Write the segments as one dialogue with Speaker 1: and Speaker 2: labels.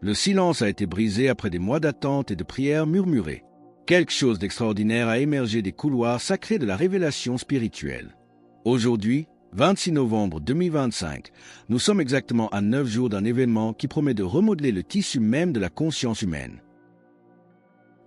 Speaker 1: Le silence a été brisé après des mois d'attente et de prières murmurées. Quelque chose d'extraordinaire a émergé des couloirs sacrés de la révélation spirituelle. Aujourd'hui, 26 novembre 2025, nous sommes exactement à 9 jours d'un événement qui promet de remodeler le tissu même de la conscience humaine.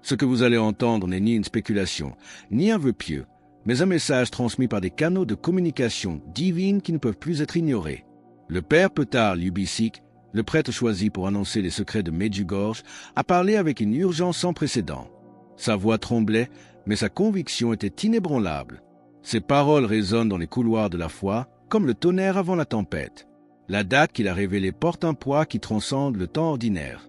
Speaker 1: Ce que vous allez entendre n'est ni une spéculation, ni un vœu pieux, mais un message transmis par des canaux de communication divine qui ne peuvent plus être ignorés. Le père Petar Ljubicic, le prêtre choisi pour annoncer les secrets de Medjugorje, a parlé avec une urgence sans précédent. Sa voix tremblait, mais sa conviction était inébranlable. Ses paroles résonnent dans les couloirs de la foi, comme le tonnerre avant la tempête. La date qu'il a révélée porte un poids qui transcende le temps ordinaire.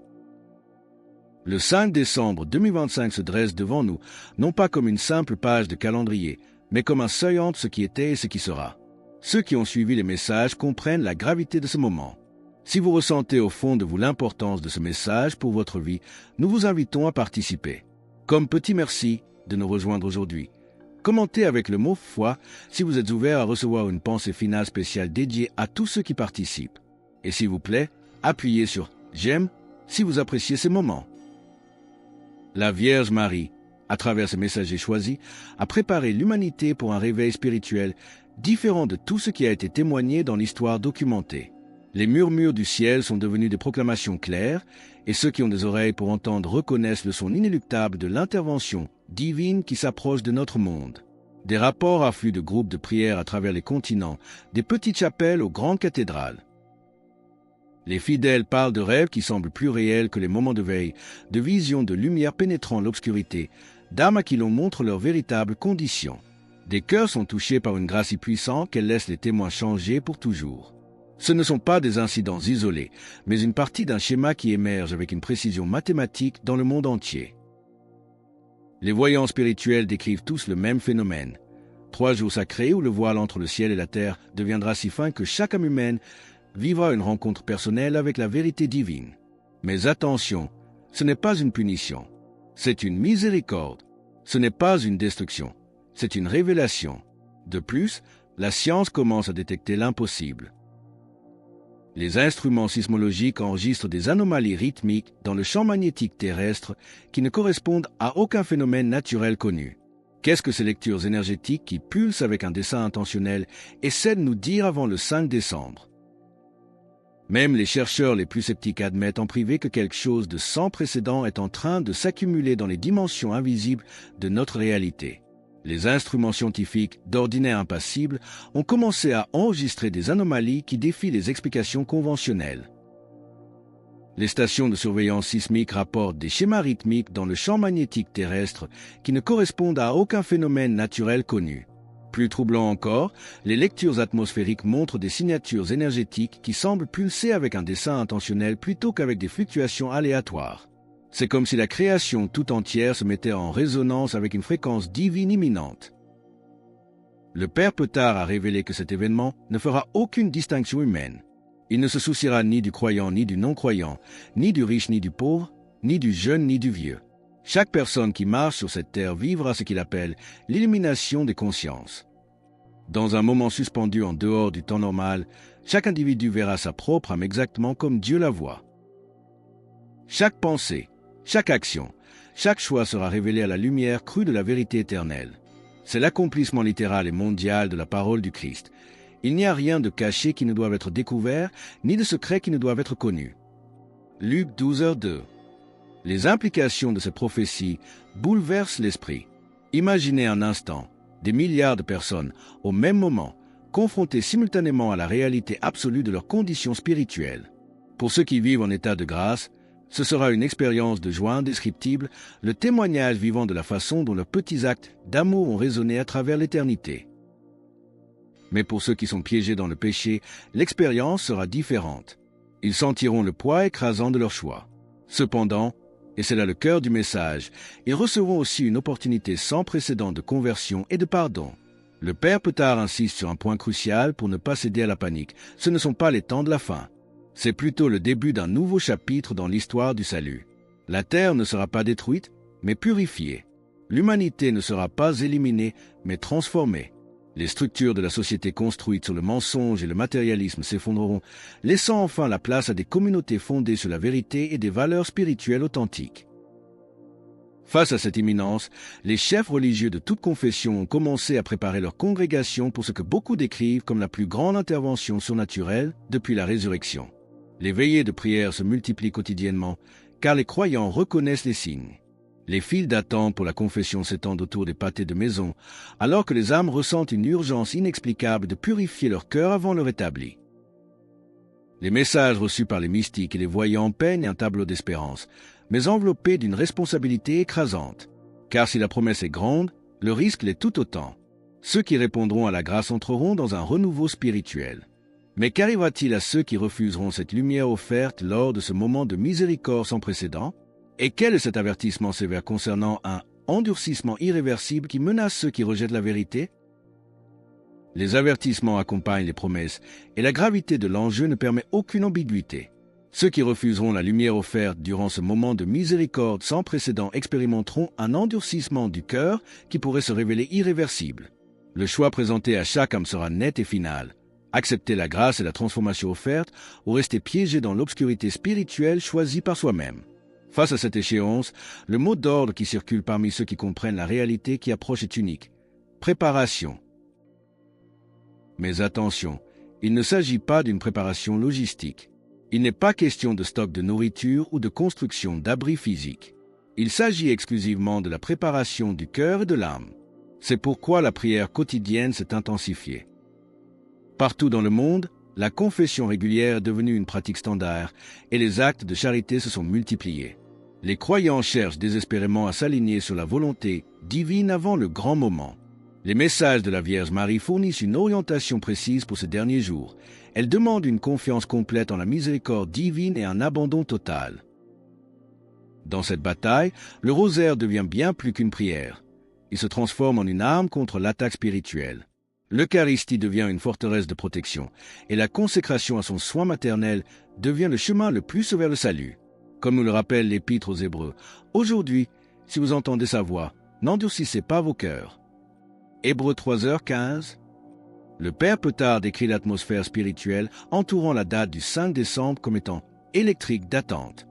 Speaker 1: Le 5 décembre 2025 se dresse devant nous, non pas comme une simple page de calendrier, mais comme un seuil entre ce qui était et ce qui sera. Ceux qui ont suivi les messages comprennent la gravité de ce moment. Si vous ressentez au fond de vous l'importance de ce message pour votre vie, nous vous invitons à participer. Comme petit merci de nous rejoindre aujourd'hui. Commentez avec le mot « foi » si vous êtes ouvert à recevoir une pensée finale spéciale dédiée à tous ceux qui participent. Et s'il vous plaît, appuyez sur « j'aime » si vous appréciez ces moments. La Vierge Marie, à travers ses messagers choisis, a préparé l'humanité pour un réveil spirituel différent de tout ce qui a été témoigné dans l'histoire documentée. Les murmures du ciel sont devenus des proclamations claires, et ceux qui ont des oreilles pour entendre reconnaissent le son inéluctable de l'intervention divine qui s'approche de notre monde. Des rapports affluent de groupes de prière à travers les continents, des petites chapelles aux grandes cathédrales. Les fidèles parlent de rêves qui semblent plus réels que les moments de veille, de visions de lumière pénétrant l'obscurité, d'âmes à qui l'on montre leurs véritables conditions. Des cœurs sont touchés par une grâce si puissante qu'elle laisse les témoins changer pour toujours. Ce ne sont pas des incidents isolés, mais une partie d'un schéma qui émerge avec une précision mathématique dans le monde entier. Les voyants spirituels décrivent tous le même phénomène. 3 jours sacrés où le voile entre le ciel et la terre deviendra si fin que chaque âme humaine vivra une rencontre personnelle avec la vérité divine. Mais attention, ce n'est pas une punition, c'est une miséricorde. Ce n'est pas une destruction, c'est une révélation. De plus, la science commence à détecter l'impossible. Les instruments sismologiques enregistrent des anomalies rythmiques dans le champ magnétique terrestre qui ne correspondent à aucun phénomène naturel connu. Qu'est-ce que ces lectures énergétiques qui pulsent avec un dessein intentionnel essaient de nous dire avant le 5 décembre? Même les chercheurs les plus sceptiques admettent en privé que quelque chose de sans précédent est en train de s'accumuler dans les dimensions invisibles de notre réalité. Les instruments scientifiques, d'ordinaire impassibles, ont commencé à enregistrer des anomalies qui défient les explications conventionnelles. Les stations de surveillance sismique rapportent des schémas rythmiques dans le champ magnétique terrestre qui ne correspondent à aucun phénomène naturel connu. Plus troublant encore, les lectures atmosphériques montrent des signatures énergétiques qui semblent pulser avec un dessein intentionnel plutôt qu'avec des fluctuations aléatoires. C'est comme si la création tout entière se mettait en résonance avec une fréquence divine imminente. Le père Petar a révélé que cet événement ne fera aucune distinction humaine. Il ne se souciera ni du croyant ni du non-croyant, ni du riche ni du pauvre, ni du jeune ni du vieux. Chaque personne qui marche sur cette terre vivra ce qu'il appelle l'illumination des consciences. Dans un moment suspendu en dehors du temps normal, chaque individu verra sa propre âme exactement comme Dieu la voit. Chaque pensée, chaque action, chaque choix sera révélé à la lumière crue de la vérité éternelle. C'est l'accomplissement littéral et mondial de la parole du Christ. Il n'y a rien de caché qui ne doive être découvert, ni de secret qui ne doive être connu. Luc 12h2. Les implications de ces prophéties bouleversent l'esprit. Imaginez un instant des milliards de personnes, au même moment, confrontées simultanément à la réalité absolue de leurs conditions spirituelles. Pour ceux qui vivent en état de grâce, ce sera une expérience de joie indescriptible, le témoignage vivant de la façon dont leurs petits actes d'amour ont résonné à travers l'éternité. Mais pour ceux qui sont piégés dans le péché, l'expérience sera différente. Ils sentiront le poids écrasant de leur choix. Cependant, et c'est là le cœur du message, ils recevront aussi une opportunité sans précédent de conversion et de pardon. Le père Petar insiste sur un point crucial pour ne pas céder à la panique. Ce ne sont pas les temps de la fin. C'est plutôt le début d'un nouveau chapitre dans l'histoire du salut. La terre ne sera pas détruite, mais purifiée. L'humanité ne sera pas éliminée, mais transformée. Les structures de la société construites sur le mensonge et le matérialisme s'effondreront, laissant enfin la place à des communautés fondées sur la vérité et des valeurs spirituelles authentiques. Face à cette imminence, les chefs religieux de toute confession ont commencé à préparer leur congrégation pour ce que beaucoup décrivent comme la plus grande intervention surnaturelle depuis la résurrection. Les veillées de prière se multiplient quotidiennement, car les croyants reconnaissent les signes. Les files d'attente pour la confession s'étendent autour des pâtés de maison, alors que les âmes ressentent une urgence inexplicable de purifier leur cœur avant le rétabli. Les messages reçus par les mystiques et les voyants peignent un tableau d'espérance, mais enveloppés d'une responsabilité écrasante. Car si la promesse est grande, le risque l'est tout autant. Ceux qui répondront à la grâce entreront dans un renouveau spirituel. Mais qu'arrivera-t-il à ceux qui refuseront cette lumière offerte lors de ce moment de miséricorde sans précédent? Et quel est cet avertissement sévère concernant un endurcissement irréversible qui menace ceux qui rejettent la vérité? Les avertissements accompagnent les promesses, et la gravité de l'enjeu ne permet aucune ambiguïté. Ceux qui refuseront la lumière offerte durant ce moment de miséricorde sans précédent expérimenteront un endurcissement du cœur qui pourrait se révéler irréversible. Le choix présenté à chaque âme sera net et final. Accepter la grâce et la transformation offerte ou rester piégé dans l'obscurité spirituelle choisie par soi-même. Face à cette échéance, le mot d'ordre qui circule parmi ceux qui comprennent la réalité qui approche est unique. Préparation. Mais attention, il ne s'agit pas d'une préparation logistique. Il n'est pas question de stock de nourriture ou de construction d'abris physiques. Il s'agit exclusivement de la préparation du cœur et de l'âme. C'est pourquoi la prière quotidienne s'est intensifiée. Partout dans le monde, la confession régulière est devenue une pratique standard et les actes de charité se sont multipliés. Les croyants cherchent désespérément à s'aligner sur la volonté divine avant le grand moment. Les messages de la Vierge Marie fournissent une orientation précise pour ces derniers jours. Elle demande une confiance complète en la miséricorde divine et un abandon total. Dans cette bataille, le rosaire devient bien plus qu'une prière. Il se transforme en une arme contre l'attaque spirituelle. L'Eucharistie devient une forteresse de protection, et la consécration à son soin maternel devient le chemin le plus vers le salut. Comme nous le rappelle l'Épître aux Hébreux, aujourd'hui, si vous entendez sa voix, n'endurcissez pas vos cœurs. Hébreux 3h15. Le Père Petard décrit l'atmosphère spirituelle entourant la date du 5 décembre comme étant électrique d'attente.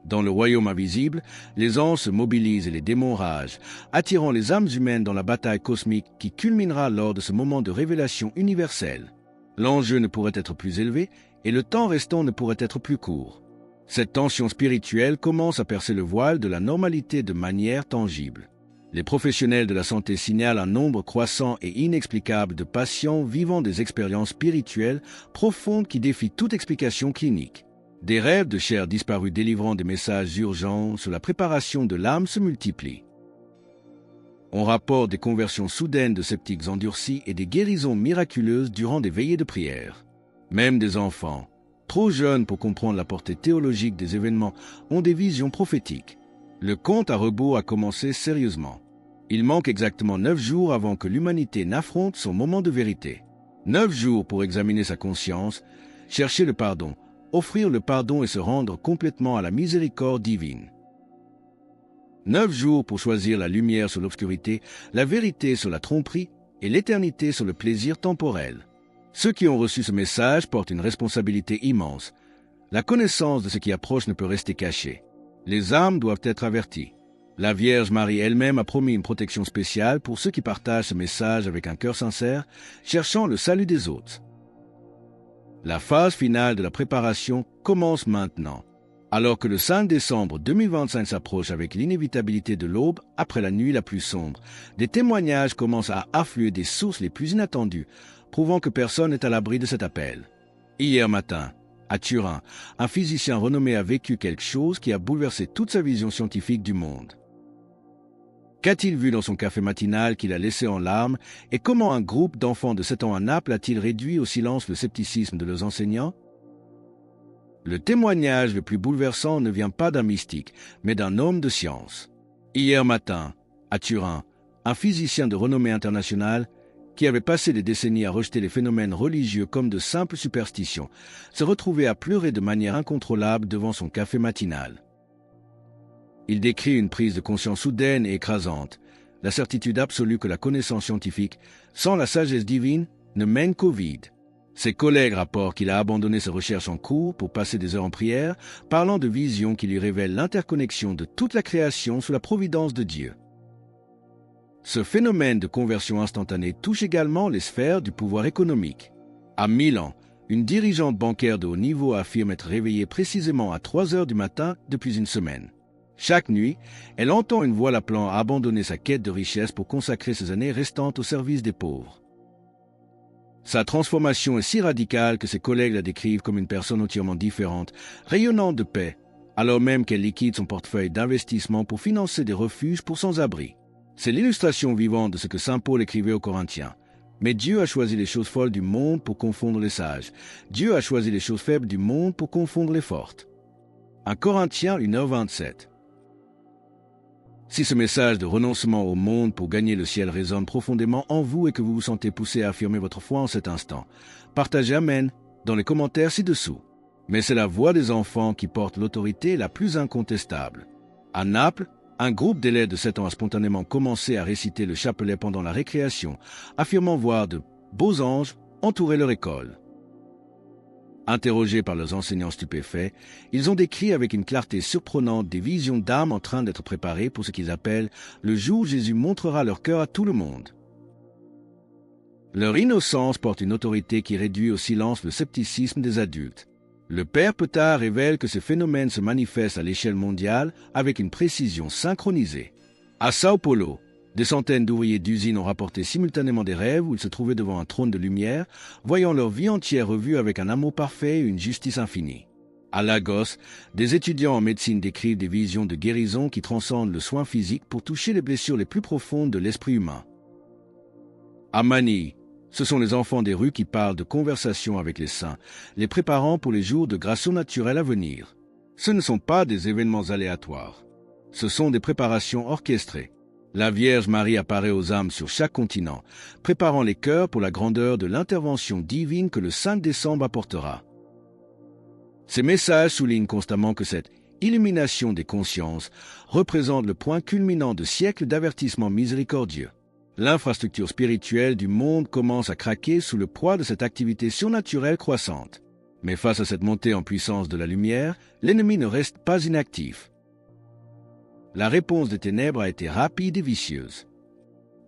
Speaker 1: Dans le royaume invisible, les anges se mobilisent et les démons ragent, attirant les âmes humaines dans la bataille cosmique qui culminera lors de ce moment de révélation universelle. L'enjeu ne pourrait être plus élevé et le temps restant ne pourrait être plus court. Cette tension spirituelle commence à percer le voile de la normalité de manière tangible. Les professionnels de la santé signalent un nombre croissant et inexplicable de patients vivant des expériences spirituelles profondes qui défient toute explication clinique. Des rêves de chair disparus délivrant des messages urgents sur la préparation de l'âme se multiplient. On rapporte des conversions soudaines de sceptiques endurcis et des guérisons miraculeuses durant des veillées de prière. Même des enfants, trop jeunes pour comprendre la portée théologique des événements, ont des visions prophétiques. Le compte à rebours a commencé sérieusement. Il manque exactement 9 jours avant que l'humanité n'affronte son moment de vérité. 9 jours pour examiner sa conscience, chercher le pardon, offrir le pardon et se rendre complètement à la miséricorde divine. 9 jours pour choisir la lumière sur l'obscurité, la vérité sur la tromperie et l'éternité sur le plaisir temporel. Ceux qui ont reçu ce message portent une responsabilité immense. La connaissance de ce qui approche ne peut rester cachée. Les âmes doivent être averties. La Vierge Marie elle-même a promis une protection spéciale pour ceux qui partagent ce message avec un cœur sincère, cherchant le salut des autres. La phase finale de la préparation commence maintenant. Alors que le 5 décembre 2025 s'approche avec l'inévitabilité de l'aube après la nuit la plus sombre, des témoignages commencent à affluer des sources les plus inattendues, prouvant que personne n'est à l'abri de cet appel. Hier matin, à Turin, un physicien renommé a vécu quelque chose qui a bouleversé toute sa vision scientifique du monde. Qu'a-t-il vu dans son café matinal qu'il a laissé en larmes et comment un groupe d'enfants de 7 ans à Naples a-t-il réduit au silence le scepticisme de leurs enseignants? Le témoignage le plus bouleversant ne vient pas d'un mystique, mais d'un homme de science. Hier matin, à Turin, un physicien de renommée internationale, qui avait passé des décennies à rejeter les phénomènes religieux comme de simples superstitions, se retrouvait à pleurer de manière incontrôlable devant son café matinal. Il décrit une prise de conscience soudaine et écrasante. la certitude absolue que la connaissance scientifique, sans la sagesse divine, ne mène qu'au vide. Ses collègues rapportent qu'il a abandonné ses recherches en cours pour passer des heures en prière, parlant de visions qui lui révèlent l'interconnexion de toute la création sous la providence de Dieu. Ce phénomène de conversion instantanée touche également les sphères du pouvoir économique. À Milan, une dirigeante bancaire de haut niveau affirme être réveillée précisément à 3 heures du matin depuis une semaine. Chaque nuit, elle entend une voix l'appelant à abandonner sa quête de richesse pour consacrer ses années restantes au service des pauvres. Sa transformation est si radicale que ses collègues la décrivent comme une personne entièrement différente, rayonnante de paix, alors même qu'elle liquide son portefeuille d'investissement pour financer des refuges pour sans-abri. C'est l'illustration vivante de ce que saint Paul écrivait aux Corinthiens. Mais Dieu a choisi les choses folles du monde pour confondre les sages. Dieu a choisi les choses faibles du monde pour confondre les fortes. 1 Corinthiens 1h27. Si ce message de renoncement au monde pour gagner le ciel résonne profondément en vous et que vous vous sentez poussé à affirmer votre foi en cet instant, partagez Amen dans les commentaires ci-dessous. Mais c'est la voix des enfants qui porte l'autorité la plus incontestable. À Naples, un groupe d'élèves de 7 ans a spontanément commencé à réciter le chapelet pendant la récréation, affirmant voir de beaux anges entourer leur école. Interrogés par leurs enseignants stupéfaits, ils ont décrit avec une clarté surprenante des visions d'âmes en train d'être préparées pour ce qu'ils appellent « le jour où Jésus montrera leur cœur à tout le monde ». Leur innocence porte une autorité qui réduit au silence le scepticisme des adultes. Le père Petard révèle que ces phénomènes se manifestent à l'échelle mondiale avec une précision synchronisée. À Sao Paulo, des centaines d'ouvriers d'usines ont rapporté simultanément des rêves où ils se trouvaient devant un trône de lumière, voyant leur vie entière revue avec un amour parfait et une justice infinie. À Lagos, des étudiants en médecine décrivent des visions de guérison qui transcendent le soin physique pour toucher les blessures les plus profondes de l'esprit humain. À Manille, ce sont les enfants des rues qui parlent de conversation avec les saints, les préparant pour les jours de grâce surnaturelle à venir. Ce ne sont pas des événements aléatoires. Ce sont des préparations orchestrées. La Vierge Marie apparaît aux âmes sur chaque continent, préparant les cœurs pour la grandeur de l'intervention divine que le 5 décembre apportera. Ces messages soulignent constamment que cette illumination des consciences représente le point culminant de siècles d'avertissements miséricordieux. L'infrastructure spirituelle du monde commence à craquer sous le poids de cette activité surnaturelle croissante. Mais face à cette montée en puissance de la lumière, l'ennemi ne reste pas inactif. La réponse des ténèbres a été rapide et vicieuse.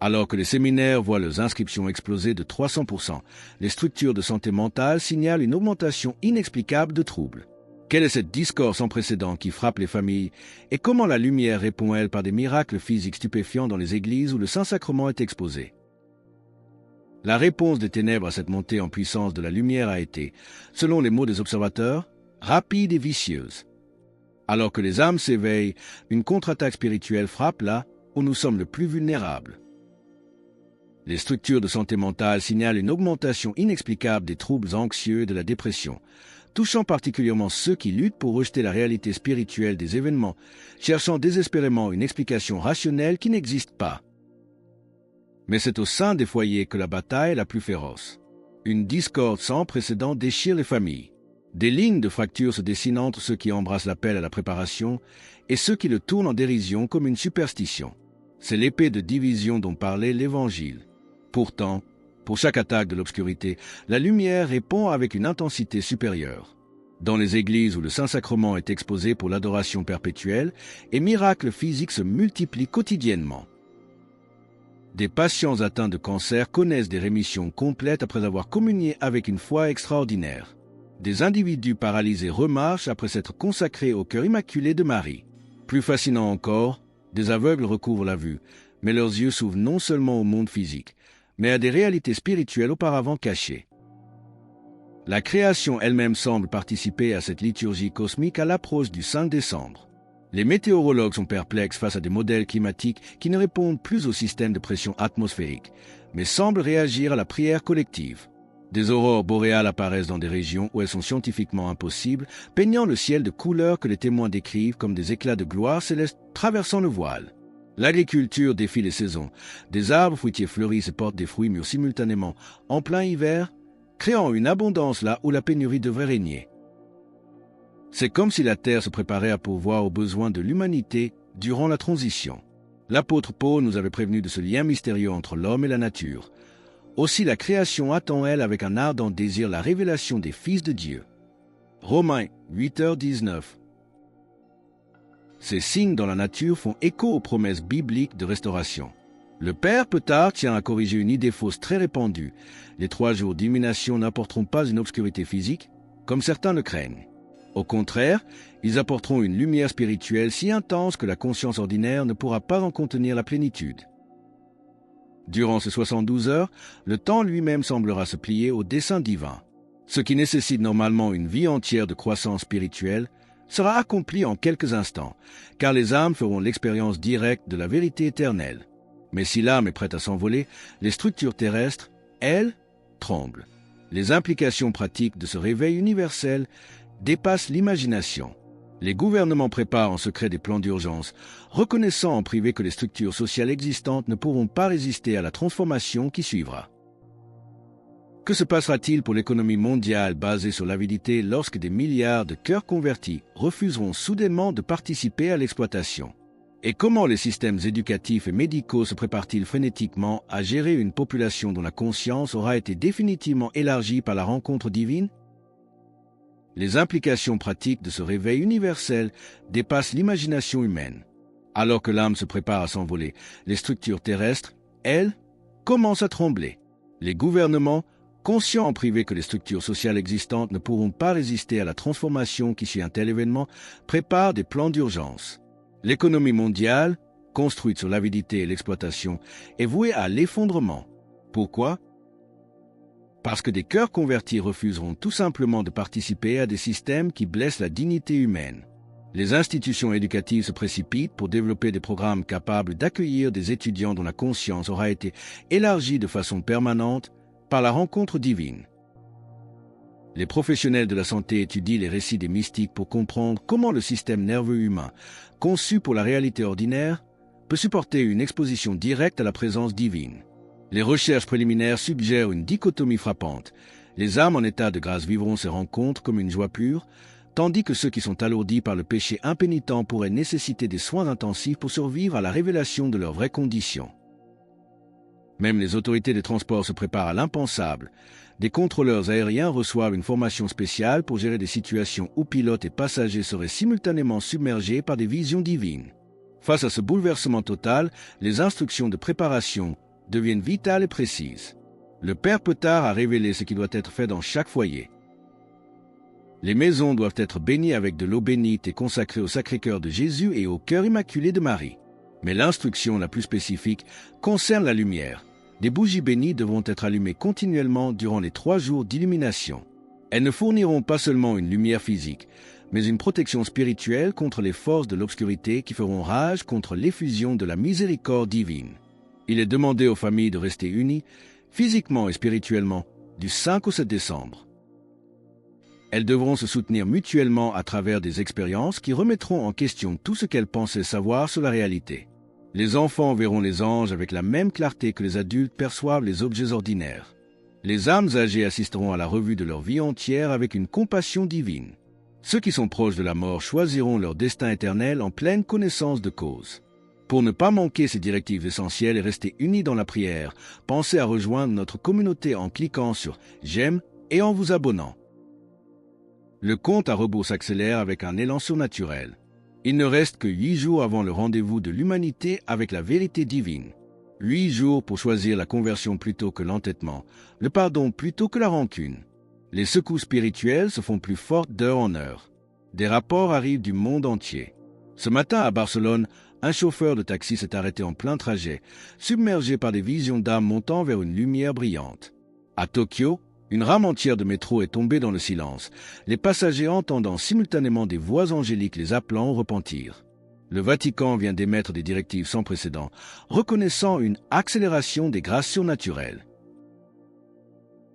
Speaker 1: Alors que les séminaires voient leurs inscriptions exploser de 300%, les structures de santé mentale signalent une augmentation inexplicable de troubles. Quelle est cette discorde sans précédent qui frappe les familles et comment la lumière répond-elle par des miracles physiques stupéfiants dans les églises où le Saint-Sacrement est exposé? La réponse des ténèbres à cette montée en puissance de la lumière a été, selon les mots des observateurs, rapide et vicieuse. Alors que les âmes s'éveillent, une contre-attaque spirituelle frappe là où nous sommes le plus vulnérables. Les structures de santé mentale signalent une augmentation inexplicable des troubles anxieux et de la dépression, touchant particulièrement ceux qui luttent pour rejeter la réalité spirituelle des événements, cherchant désespérément une explication rationnelle qui n'existe pas. Mais c'est au sein des foyers que la bataille est la plus féroce. Une discorde sans précédent déchire les familles. Des lignes de fracture se dessinent entre ceux qui embrassent l'appel à la préparation et ceux qui le tournent en dérision comme une superstition. C'est l'épée de division dont parlait l'Évangile. Pourtant, pour chaque attaque de l'obscurité, la lumière répond avec une intensité supérieure. Dans les églises où le Saint-Sacrement est exposé pour l'adoration perpétuelle, et miracles physiques se multiplient quotidiennement. Des patients atteints de cancer connaissent des rémissions complètes après avoir communié avec une foi extraordinaire. Des individus paralysés remarchent après s'être consacrés au cœur immaculé de Marie. Plus fascinant encore, des aveugles recouvrent la vue, mais leurs yeux s'ouvrent non seulement au monde physique, mais à des réalités spirituelles auparavant cachées. La création elle-même semble participer à cette liturgie cosmique à l'approche du 5 décembre. Les météorologues sont perplexes face à des modèles climatiques qui ne répondent plus au système de pression atmosphérique, mais semblent réagir à la prière collective. Des aurores boréales apparaissent dans des régions où elles sont scientifiquement impossibles, peignant le ciel de couleurs que les témoins décrivent comme des éclats de gloire céleste traversant le voile. L'agriculture défie les saisons. Des arbres fruitiers fleurissent et portent des fruits mûrs simultanément en plein hiver, créant une abondance là où la pénurie devrait régner. C'est comme si la terre se préparait à pourvoir aux besoins de l'humanité durant la transition. L'apôtre Paul nous avait prévenu de ce lien mystérieux entre l'homme et la nature. Aussi la création attend, elle, avec un ardent désir, la révélation des fils de Dieu. Romains 8h19. Ces signes dans la nature font écho aux promesses bibliques de restauration. Le père Petard tient à corriger une idée fausse très répandue. Les 3 jours d'illumination n'apporteront pas une obscurité physique, comme certains le craignent. Au contraire, ils apporteront une lumière spirituelle si intense que la conscience ordinaire ne pourra pas en contenir la plénitude. Durant ces 72 heures, le temps lui-même semblera se plier au dessein divin. Ce qui nécessite normalement une vie entière de croissance spirituelle sera accompli en quelques instants, car les âmes feront l'expérience directe de la vérité éternelle. Mais si l'âme est prête à s'envoler, les structures terrestres, elles, tremblent. Les implications pratiques de ce réveil universel dépassent l'imagination. Les gouvernements préparent en secret des plans d'urgence, reconnaissant en privé que les structures sociales existantes ne pourront pas résister à la transformation qui suivra. Que se passera-t-il pour l'économie mondiale basée sur l'avidité lorsque des milliards de cœurs convertis refuseront soudainement de participer à l'exploitation? Et comment les systèmes éducatifs et médicaux se préparent-ils frénétiquement à gérer une population dont la conscience aura été définitivement élargie par la rencontre divine? Les implications pratiques de ce réveil universel dépassent l'imagination humaine. Alors que l'âme se prépare à s'envoler, les structures terrestres, elles, commencent à trembler. Les gouvernements, conscients en privé que les structures sociales existantes ne pourront pas résister à la transformation qui suit un tel événement, préparent des plans d'urgence. L'économie mondiale, construite sur l'avidité et l'exploitation, est vouée à l'effondrement. Pourquoi? Parce que des cœurs convertis refuseront tout simplement de participer à des systèmes qui blessent la dignité humaine. Les institutions éducatives se précipitent pour développer des programmes capables d'accueillir des étudiants dont la conscience aura été élargie de façon permanente par la rencontre divine. Les professionnels de la santé étudient les récits des mystiques pour comprendre comment le système nerveux humain, conçu pour la réalité ordinaire, peut supporter une exposition directe à la présence divine. Les recherches préliminaires suggèrent une dichotomie frappante. Les âmes en état de grâce vivront ces rencontres comme une joie pure, tandis que ceux qui sont alourdis par le péché impénitent pourraient nécessiter des soins intensifs pour survivre à la révélation de leurs vraies conditions. Même les autorités des transports se préparent à l'impensable. Des contrôleurs aériens reçoivent une formation spéciale pour gérer des situations où pilotes et passagers seraient simultanément submergés par des visions divines. Face à ce bouleversement total, les instructions de préparation deviennent vitales et précises. Le Père Petard a révélé ce qui doit être fait dans chaque foyer. Les maisons doivent être bénies avec de l'eau bénite et consacrées au Sacré-Cœur de Jésus et au Cœur Immaculé de Marie. Mais l'instruction la plus spécifique concerne la lumière. Des bougies bénies devront être allumées continuellement durant les 3 jours d'illumination. Elles ne fourniront pas seulement une lumière physique, mais une protection spirituelle contre les forces de l'obscurité qui feront rage contre l'effusion de la miséricorde divine. Il est demandé aux familles de rester unies, physiquement et spirituellement, du 5 au 7 décembre. Elles devront se soutenir mutuellement à travers des expériences qui remettront en question tout ce qu'elles pensaient savoir sur la réalité. Les enfants verront les anges avec la même clarté que les adultes perçoivent les objets ordinaires. Les âmes âgées assisteront à la revue de leur vie entière avec une compassion divine. Ceux qui sont proches de la mort choisiront leur destin éternel en pleine connaissance de cause. Pour ne pas manquer ces directives essentielles et rester unis dans la prière, pensez à rejoindre notre communauté en cliquant sur « J'aime » et en vous abonnant. Le compte à rebours s'accélère avec un élan surnaturel. Il ne reste que 8 jours avant le rendez-vous de l'humanité avec la vérité divine. 8 jours pour choisir la conversion plutôt que l'entêtement, le pardon plutôt que la rancune. Les secousses spirituelles se font plus fortes d'heure en heure. Des rapports arrivent du monde entier. Ce matin à Barcelone, un chauffeur de taxi s'est arrêté en plein trajet, submergé par des visions d'âmes montant vers une lumière brillante. À Tokyo, une rame entière de métro est tombée dans le silence, les passagers entendant simultanément des voix angéliques les appelant au repentir. Le Vatican vient d'émettre des directives sans précédent, reconnaissant une accélération des grâces surnaturelles.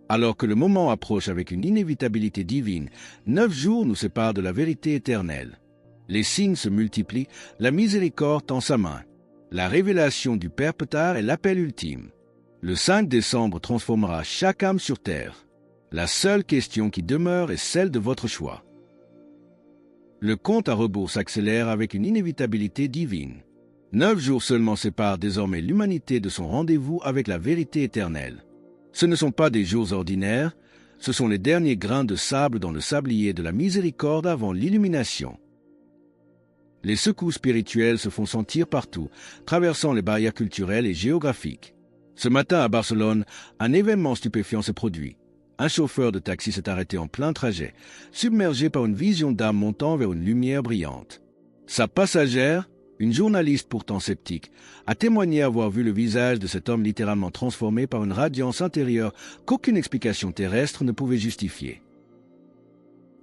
Speaker 1: Alors que le moment approche avec une inévitabilité divine, 9 jours nous séparent de la vérité éternelle. Les signes se multiplient, la miséricorde tend sa main. La révélation du Père Petard est l'appel ultime. Le 5 décembre transformera chaque âme sur terre. La seule question qui demeure est celle de votre choix. Le compte à rebours s'accélère avec une inévitabilité divine. 9 jours seulement séparent désormais l'humanité de son rendez-vous avec la vérité éternelle. Ce ne sont pas des jours ordinaires, ce sont les derniers grains de sable dans le sablier de la miséricorde avant l'illumination. Les secousses spirituelles se font sentir partout, traversant les barrières culturelles et géographiques. Ce matin à Barcelone, un événement stupéfiant se produit. Un chauffeur de taxi s'est arrêté en plein trajet, submergé par une vision d'âme montant vers une lumière brillante. Sa passagère, une journaliste pourtant sceptique, a témoigné avoir vu le visage de cet homme littéralement transformé par une radiance intérieure qu'aucune explication terrestre ne pouvait justifier.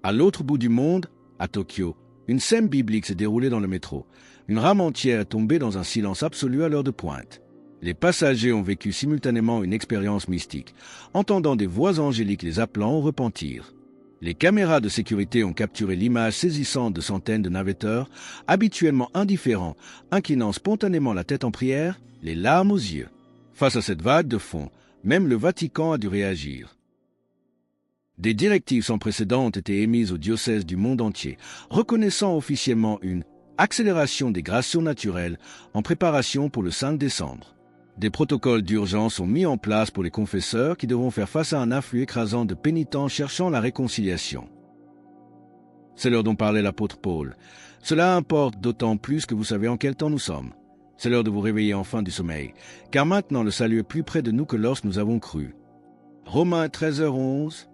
Speaker 1: À l'autre bout du monde, à Tokyo, une scène biblique s'est déroulée dans le métro. Une rame entière est tombée dans un silence absolu à l'heure de pointe. Les passagers ont vécu simultanément une expérience mystique, entendant des voix angéliques les appelant au repentir. Les caméras de sécurité ont capturé l'image saisissante de centaines de navetteurs, habituellement indifférents, inclinant spontanément la tête en prière, les larmes aux yeux. Face à cette vague de fond, même le Vatican a dû réagir. Des directives sans précédent ont été émises aux diocèses du monde entier, reconnaissant officiellement une accélération des grâces surnaturelles en préparation pour le 5 décembre. Des protocoles d'urgence sont mis en place pour les confesseurs qui devront faire face à un afflux écrasant de pénitents cherchant la réconciliation. C'est l'heure dont parlait l'apôtre Paul. Cela importe d'autant plus que vous savez en quel temps nous sommes. C'est l'heure de vous réveiller enfin du sommeil, car maintenant le salut est plus près de nous que lorsque nous avons cru. Romains 13h11.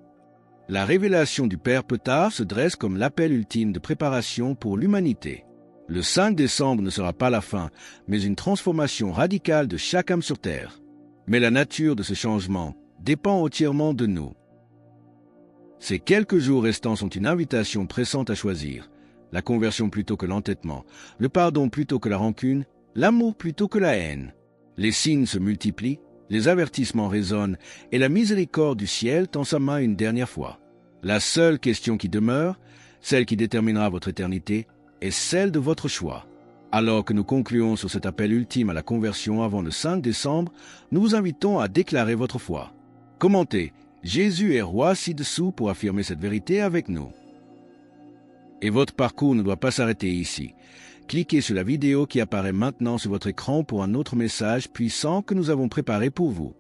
Speaker 1: La révélation du Père Petard se dresse comme l'appel ultime de préparation pour l'humanité. Le 5 décembre ne sera pas la fin, mais une transformation radicale de chaque âme sur terre. Mais la nature de ce changement dépend entièrement de nous. Ces quelques jours restants sont une invitation pressante à choisir. La conversion plutôt que l'entêtement, le pardon plutôt que la rancune, l'amour plutôt que la haine. Les signes se multiplient, les avertissements résonnent, et la miséricorde du ciel tend sa main une dernière fois. La seule question qui demeure, celle qui déterminera votre éternité, est celle de votre choix. Alors que nous concluons sur cet appel ultime à la conversion avant le 5 décembre, nous vous invitons à déclarer votre foi. Commentez « Jésus est roi » ci-dessous pour affirmer cette vérité avec nous. Et votre parcours ne doit pas s'arrêter ici. Cliquez sur la vidéo qui apparaît maintenant sur votre écran pour un autre message puissant que nous avons préparé pour vous.